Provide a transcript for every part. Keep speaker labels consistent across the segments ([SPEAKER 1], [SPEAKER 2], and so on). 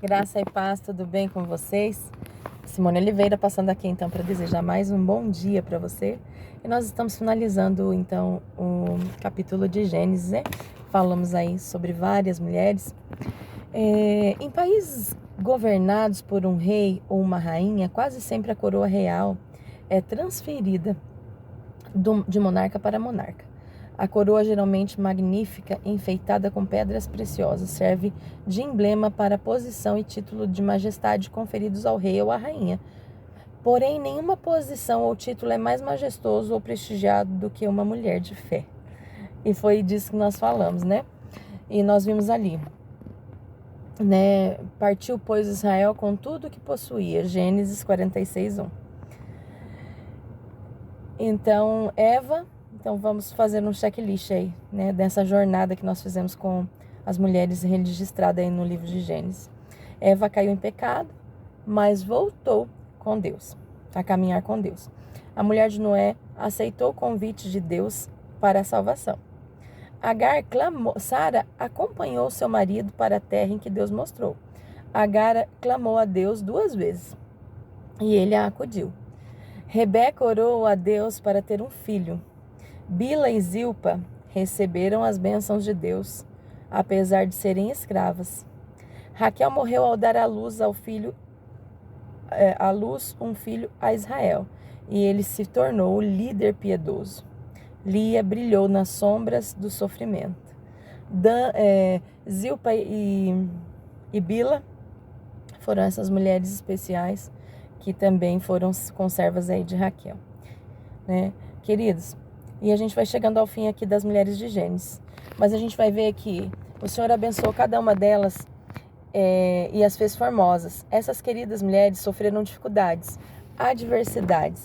[SPEAKER 1] Graça e paz, tudo bem com vocês? Simone Oliveira passando aqui então para desejar mais um bom dia para você. E nós estamos finalizando então o capítulo de Gênesis, né? Falamos aí sobre várias mulheres. Em países governados por um rei ou uma rainha, quase sempre a coroa real é transferida de monarca para monarca. A coroa, geralmente magnífica, enfeitada com pedras preciosas, serve de emblema para a posição e título de majestade conferidos ao rei ou à rainha. Porém, nenhuma posição ou título é mais majestoso ou prestigiado do que uma mulher de fé. E foi disso que nós falamos, né? E nós vimos ali, né? Partiu, pois, Israel com tudo o que possuía. Gênesis 46:1. Então, Eva... Então vamos fazer um checklist aí, né, dessa jornada que nós fizemos com as mulheres registradas aí no livro de Gênesis. Eva caiu em pecado, mas voltou com Deus, a caminhar com Deus. A mulher de Noé aceitou o convite de Deus para a salvação. Agar clamou, Sara acompanhou seu marido para a terra em que Deus mostrou. Agar clamou a Deus 2 vezes e ele a acudiu. Rebeca orou a Deus para ter um filho. Bila e Zilpa receberam as bênçãos de Deus, apesar de serem escravas. Raquel morreu ao dar à luz um filho a Israel, e ele se tornou o líder piedoso. Lia brilhou nas sombras do sofrimento. Zilpa e Bila foram essas mulheres especiais que também foram conservas aí de Raquel, né? Queridos, e a gente vai chegando ao fim aqui das mulheres de Gênesis. Mas a gente vai ver que o Senhor abençoou cada uma delas e as fez formosas. Essas queridas mulheres sofreram dificuldades, adversidades,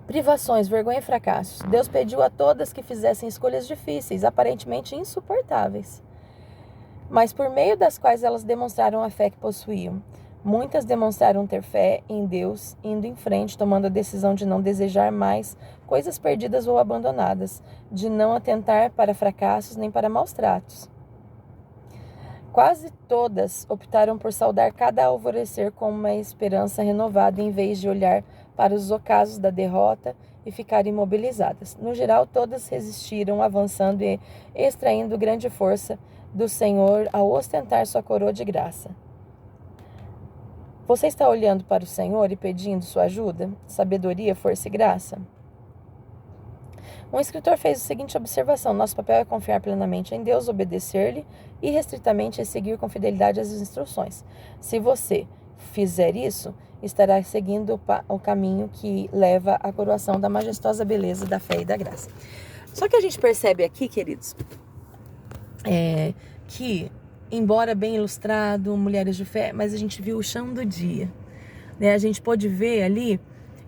[SPEAKER 1] privações, vergonha e fracassos. Deus pediu a todas que fizessem escolhas difíceis, aparentemente insuportáveis, mas por meio das quais elas demonstraram a fé que possuíam. Muitas demonstraram ter fé em Deus, indo em frente, tomando a decisão de não desejar mais coisas perdidas ou abandonadas, de não atentar para fracassos nem para maus tratos. Quase todas optaram por saudar cada alvorecer com uma esperança renovada, em vez de olhar para os ocasos da derrota e ficar imobilizadas. No geral, todas resistiram, avançando e extraindo grande força do Senhor ao ostentar sua coroa de graça. Você está olhando para o Senhor e pedindo sua ajuda, sabedoria, força e graça? Um escritor fez a seguinte observação: nosso papel é confiar plenamente em Deus, obedecer-lhe irrestritamente e seguir com fidelidade as instruções. Se você fizer isso, estará seguindo o caminho que leva à coroação da majestosa beleza da fé e da graça. Só que a gente percebe aqui, queridos, que embora bem ilustrado, mulheres de fé, mas a gente viu o chão do dia, né? A gente pôde ver ali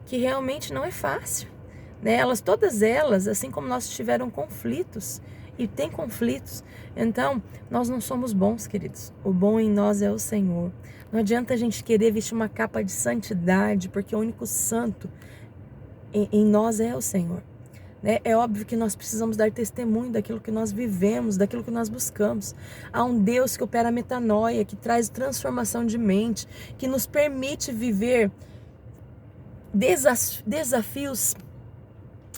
[SPEAKER 1] que realmente não é fácil, né? Todas elas, assim como nós, tiveram conflitos e tem conflitos. Então, nós não somos bons, queridos. O bom em nós é o Senhor. Não adianta a gente querer vestir uma capa de santidade, porque o único santo em nós é o Senhor. É óbvio que nós precisamos dar testemunho daquilo que nós vivemos, daquilo que nós buscamos. Há um Deus que opera a metanoia, que traz transformação de mente, que nos permite viver desafios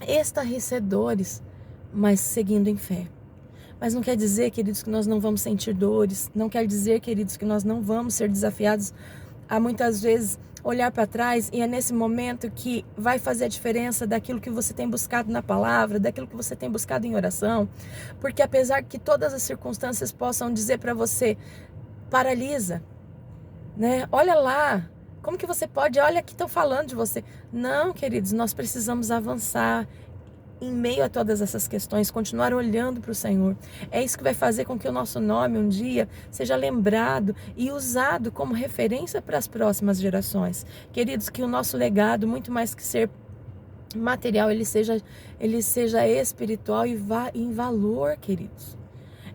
[SPEAKER 1] estarrecedores, mas seguindo em fé. Mas não quer dizer, queridos, que nós não vamos sentir dores, não quer dizer, queridos, que nós não vamos ser desafiados a muitas vezes olhar para trás, e é nesse momento que vai fazer a diferença daquilo que você tem buscado na palavra, daquilo que você tem buscado em oração, porque apesar que todas as circunstâncias possam dizer para você, paralisa, né? Olha lá, como que você pode, olha que estão falando de você. Não, queridos, nós precisamos avançar em meio a todas essas questões, continuar olhando para o Senhor. É isso que vai fazer com que o nosso nome um dia seja lembrado e usado como referência para as próximas gerações. Queridos, que o nosso legado, muito mais que ser material, ele seja espiritual e em valor, queridos.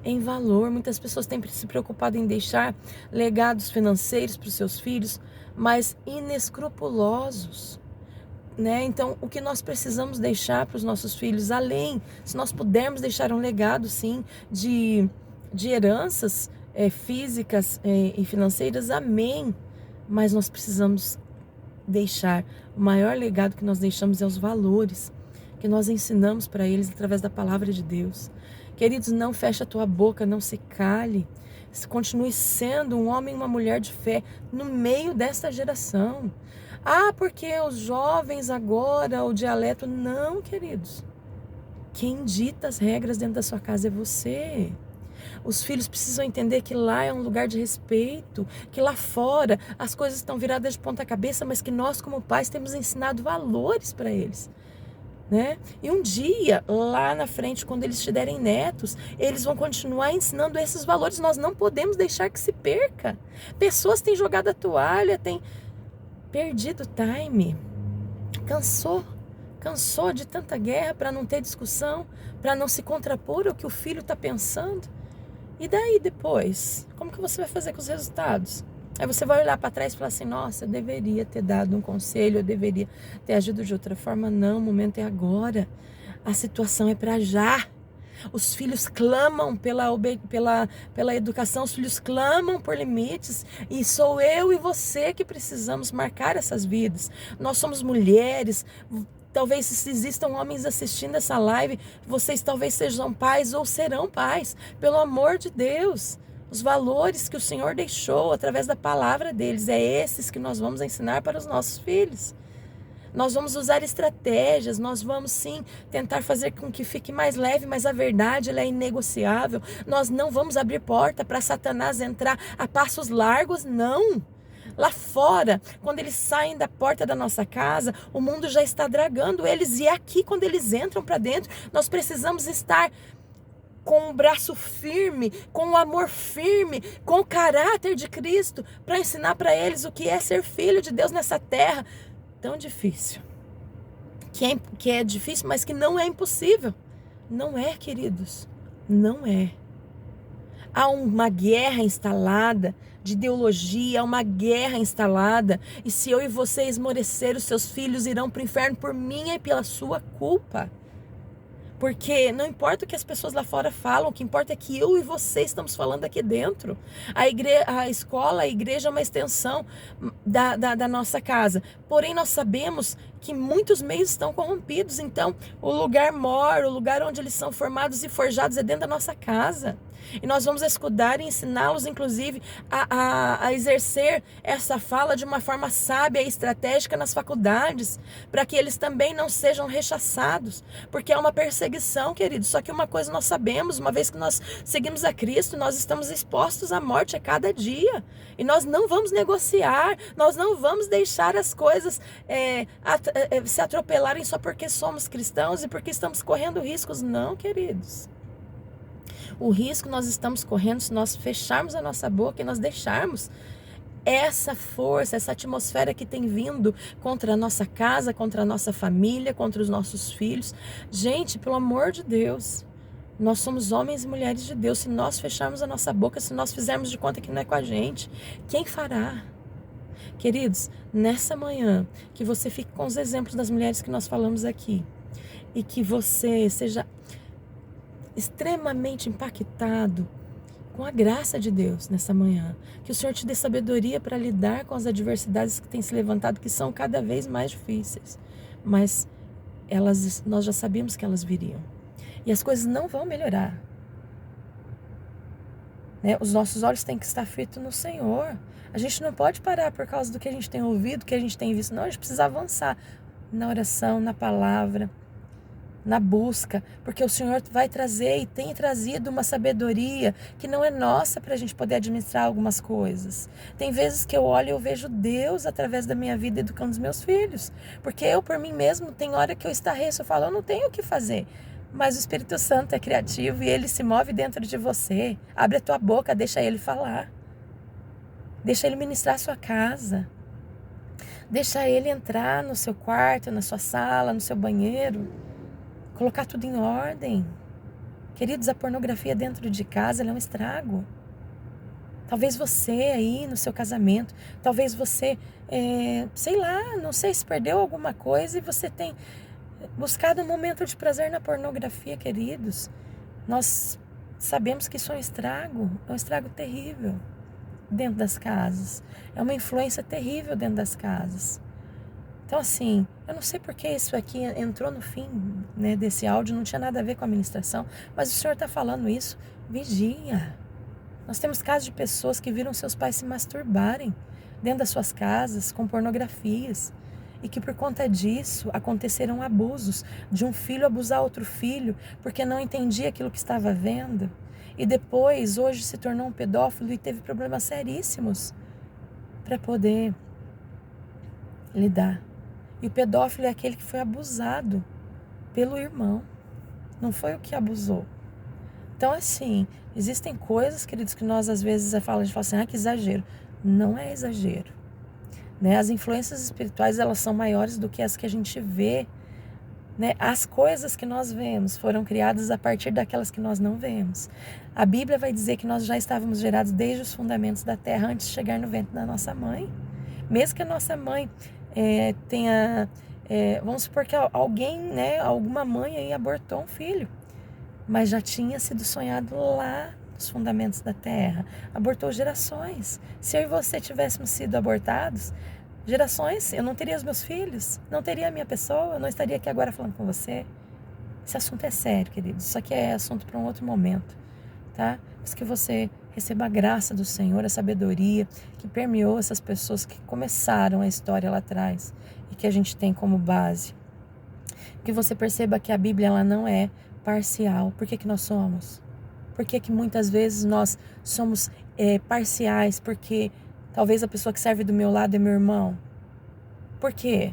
[SPEAKER 1] Em valor. Muitas pessoas têm se preocupado em deixar legados financeiros para os seus filhos, mas inescrupulosos, né? Então, o que nós precisamos deixar para os nossos filhos, além, se nós pudermos deixar um legado, sim, de heranças físicas e financeiras, amém. Mas nós precisamos deixar, o maior legado que nós deixamos é os valores que nós ensinamos para eles através da palavra de Deus. Queridos, não feche a tua boca, não se cale. Continue sendo um homem e uma mulher de fé no meio desta geração. Ah, porque os jovens agora, o dialeto... Não, queridos. Quem dita as regras dentro da sua casa é você. Os filhos precisam entender que lá é um lugar de respeito, que lá fora as coisas estão viradas de ponta cabeça, mas que nós como pais temos ensinado valores para eles. Né? E um dia, lá na frente, quando eles tiverem netos, eles vão continuar ensinando esses valores. Nós não podemos deixar que se perca. Pessoas têm jogado a toalha, têm perdido o time. Cansou de tanta guerra para não ter discussão, para não se contrapor ao que o filho está pensando. E daí depois? Como que você vai fazer com os resultados? Aí você vai olhar para trás e falar assim, nossa, eu deveria ter dado um conselho, eu deveria ter agido de outra forma. Não, o momento é agora. A situação é para já. Os filhos clamam pela educação, os filhos clamam por limites. E sou eu e você que precisamos marcar essas vidas. Nós somos mulheres. Talvez se existam homens assistindo essa live, vocês talvez sejam pais ou serão pais. Pelo amor de Deus. Os valores que o Senhor deixou através da palavra deles, é esses que nós vamos ensinar para os nossos filhos. Nós vamos usar estratégias, nós vamos sim tentar fazer com que fique mais leve, mas a verdade ela é inegociável. Nós não vamos abrir porta para Satanás entrar a passos largos, não. Lá fora, quando eles saem da porta da nossa casa, o mundo já está dragando eles. E aqui, quando eles entram para dentro, nós precisamos estar com o braço firme, com o amor firme, com o caráter de Cristo, para ensinar para eles o que é ser filho de Deus nessa terra tão difícil. Que é difícil, mas que não é impossível. Não é, queridos. Não é. Há uma guerra instalada de ideologia, há uma guerra instalada. E se eu e você esmorecer, os seus filhos irão para o inferno por minha e pela sua culpa. Porque não importa o que as pessoas lá fora falam, o que importa é que eu e você estamos falando aqui dentro. A escola, a igreja é uma extensão da nossa casa. Porém, nós sabemos que muitos meios estão corrompidos. Então, o lugar mor, o lugar onde eles são formados e forjados é dentro da nossa casa. E nós vamos escudar e ensiná-los, inclusive, a exercer essa fala de uma forma sábia e estratégica nas faculdades, para que eles também não sejam rechaçados, porque é uma perseguição, queridos. Só que uma coisa nós sabemos, uma vez que nós seguimos a Cristo, nós estamos expostos à morte a cada dia, e nós não vamos negociar, nós não vamos deixar as coisas se atropelarem só porque somos cristãos e porque estamos correndo riscos. Não, queridos. O risco nós estamos correndo se nós fecharmos a nossa boca e nós deixarmos essa força, essa atmosfera que tem vindo contra a nossa casa, contra a nossa família, contra os nossos filhos. Gente, pelo amor de Deus, nós somos homens e mulheres de Deus. Se nós fecharmos a nossa boca, se nós fizermos de conta que não é com a gente, quem fará? Queridos, nessa manhã, que você fique com os exemplos das mulheres que nós falamos aqui e que você seja extremamente impactado com a graça de Deus nessa manhã. Que o Senhor te dê sabedoria para lidar com as adversidades que têm se levantado, que são cada vez mais difíceis. Mas nós já sabíamos que elas viriam. E as coisas não vão melhorar. Né? Os nossos olhos têm que estar fitos no Senhor. A gente não pode parar por causa do que a gente tem ouvido, do que a gente tem visto. Não, a gente precisa avançar na oração, na palavra, na busca, porque o Senhor vai trazer e tem trazido uma sabedoria que não é nossa para a gente poder administrar algumas coisas. Tem vezes que eu olho e eu vejo Deus através da minha vida educando os meus filhos, porque eu por mim mesmo, tem hora que eu estarreço, eu falo, eu não tenho o que fazer, mas o Espírito Santo é criativo e ele se move dentro de você. Abre a tua boca, deixa ele falar, deixa ele ministrar a sua casa, deixa ele entrar no seu quarto, na sua sala, no seu banheiro, colocar tudo em ordem. Queridos, a pornografia dentro de casa ela é um estrago. Talvez você aí no seu casamento, talvez você, sei lá, não sei se perdeu alguma coisa e você tem buscado um momento de prazer na pornografia, queridos. Nós sabemos que isso é um estrago terrível dentro das casas. É uma influência terrível dentro das casas. Então, assim, eu não sei porque isso aqui entrou no fim, né, desse áudio, não tinha nada a ver com a ministração, mas o Senhor está falando isso. Vigia. Nós temos casos de pessoas que viram seus pais se masturbarem dentro das suas casas com pornografias e que por conta disso aconteceram abusos, de um filho abusar outro filho porque não entendia aquilo que estava vendo e depois hoje se tornou um pedófilo e teve problemas seríssimos para poder lidar. E o pedófilo é aquele que foi abusado pelo irmão, não foi o que abusou. Então, assim, existem coisas, queridos, que nós às vezes a gente fala assim, que exagero. Não é exagero, né? As influências espirituais, elas são maiores do que as que a gente vê, né? As coisas que nós vemos foram criadas a partir daquelas que nós não vemos. A Bíblia vai dizer que nós já estávamos gerados desde os fundamentos da terra antes de chegar no ventre da nossa mãe. Mesmo que a nossa mãe tenha... vamos supor que alguém, né, alguma mãe aí abortou um filho. Mas já tinha sido sonhado lá nos fundamentos da terra. Abortou gerações. Se eu e você tivéssemos sido abortados, gerações, eu não teria os meus filhos, não teria a minha pessoa, eu não estaria aqui agora falando com você. Esse assunto é sério, querido. Isso aqui é assunto para um outro momento, tá? Mas que você receba a graça do Senhor, a sabedoria que permeou essas pessoas que começaram a história lá atrás e que a gente tem como base. Que você perceba que a Bíblia ela não é parcial. Por que nós somos? Por que muitas vezes nós somos parciais? Porque talvez a pessoa que serve do meu lado é meu irmão. Por quê?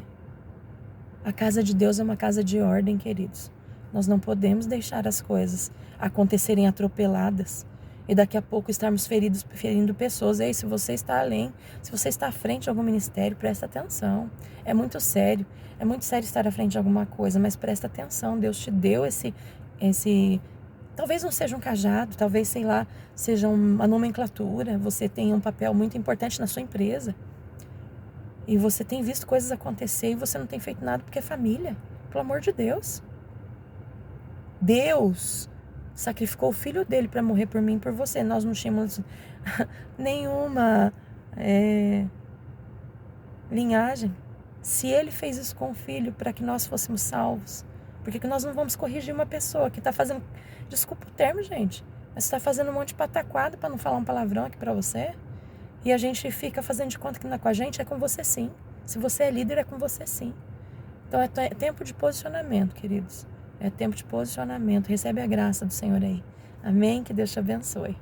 [SPEAKER 1] A casa de Deus é uma casa de ordem, queridos. Nós não podemos deixar as coisas acontecerem atropeladas e daqui a pouco estarmos ferindo pessoas. E aí, se você está além, se você está à frente de algum ministério, presta atenção. É muito sério estar à frente de alguma coisa, mas presta atenção. Deus te deu esse talvez não seja um cajado, talvez, sei lá, seja uma nomenclatura. Você tem um papel muito importante na sua empresa. E você tem visto coisas acontecer e você não tem feito nada porque é família. Pelo amor de Deus. Deus sacrificou o filho dele para morrer por mim e por você. Nós não tínhamos nenhuma linhagem. Se ele fez isso com o filho para que nós fôssemos salvos, por que nós não vamos corrigir uma pessoa que está fazendo... Desculpa o termo, gente, mas está fazendo um monte de pataquada para não falar um palavrão aqui para você? E a gente fica fazendo de conta que não é com a gente, é com você sim. Se você é líder, é com você sim. Então é tempo de posicionamento, queridos. É tempo de posicionamento. Recebe a graça do Senhor aí. Amém? Que Deus te abençoe.